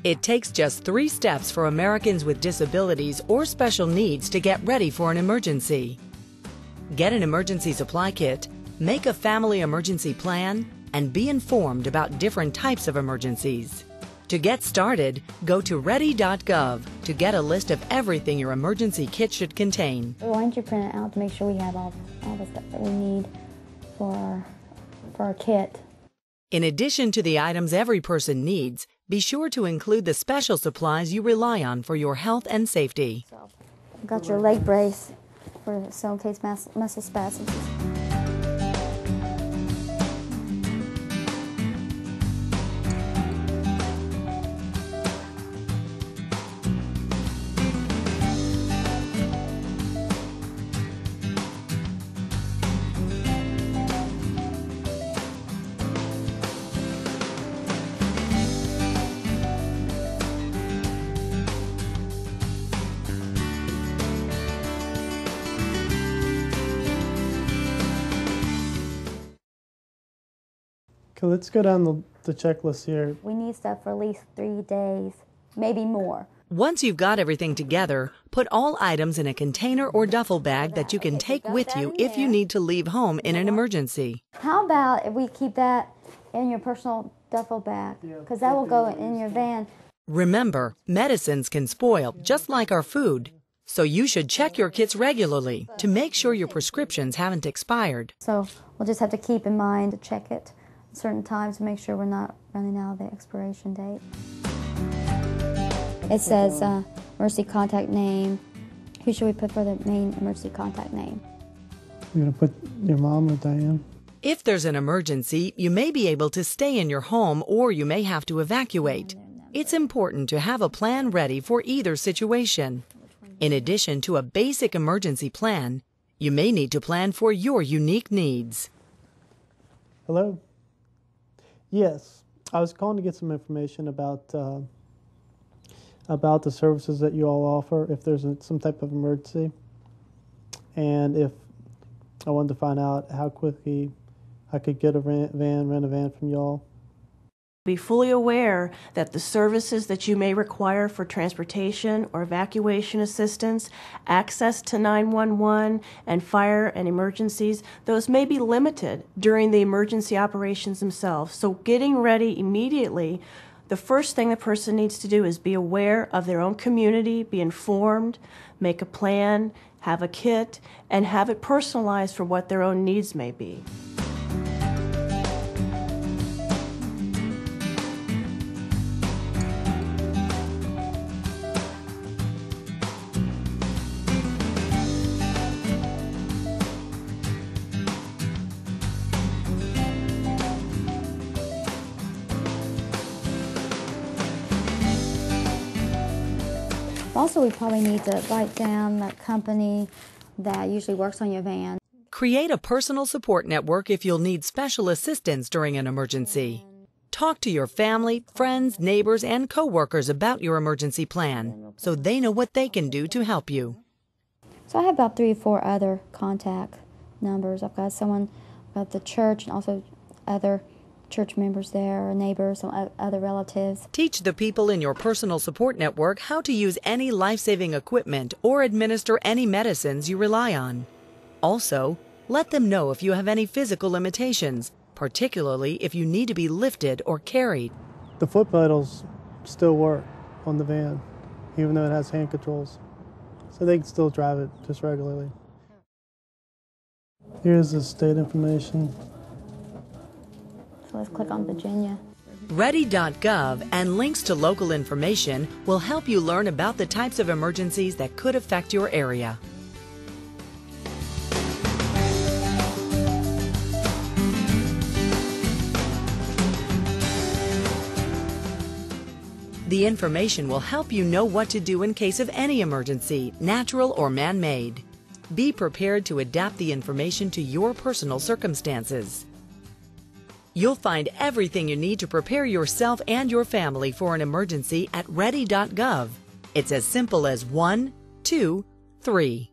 It takes just 3 steps for Americans with disabilities or special needs to get ready for an emergency. Get an emergency supply kit, make a family emergency plan, and be informed about different types of emergencies. To get started, go to ready.gov to get a list of everything your emergency kit should contain. Why don't you print it out to make sure we have all the stuff that we need for our kit. In addition to the items every person needs, be sure to include the special supplies you rely on for your health and safety. So, I've got your leg brace for in case muscle spasms. Okay, let's go down the checklist here. We need stuff for at least 3 days, maybe more. Once you've got everything together, put all items in a container or duffel bag that you can take with you if you need to leave home in an emergency. How about if we keep that in your personal duffel bag? Because that will go in your van. Remember, medicines can spoil just like our food, so you should check your kits regularly to make sure your prescriptions haven't expired. So we'll just have to keep in mind to check it at certain times to make sure we're not running out of the expiration date. It says emergency contact name. Who should we put for the main emergency contact name? You're going to put your mom or Diane? If there's an emergency, you may be able to stay in your home or you may have to evacuate. It's important to have a plan ready for either situation. In addition to a basic emergency plan, you may need to plan for your unique needs. Hello? Yes, I was calling to get some information about the services that you all offer if there's some type of emergency, and if I wanted to find out how quickly I could get a rent a van from y'all. Be fully aware that the services that you may require for transportation or evacuation assistance, access to 911 and fire and emergencies, those may be limited during the emergency operations themselves. So getting ready immediately, the first thing the person needs to do is be aware of their own community, be informed, make a plan, have a kit, and have it personalized for what their own needs may be. Also, we probably need to write down the company that usually works on your van. Create a personal support network if you'll need special assistance during an emergency. Talk to your family, friends, neighbors, and coworkers about your emergency plan so they know what they can do to help you. So I have about 3 or 4 other contact numbers. I've got someone at the church and also other church members there, or neighbors, some other relatives. Teach the people in your personal support network how to use any life-saving equipment or administer any medicines you rely on. Also, let them know if you have any physical limitations, particularly if you need to be lifted or carried. The foot pedals still work on the van, even though it has hand controls. So they can still drive it just regularly. Here's the state information. So let's click on Virginia. Ready.gov and links to local information will help you learn about the types of emergencies that could affect your area. The information will help you know what to do in case of any emergency, natural or man-made. Be prepared to adapt the information to your personal circumstances. You'll find everything you need to prepare yourself and your family for an emergency at ready.gov. It's as simple as 1, 2, 3.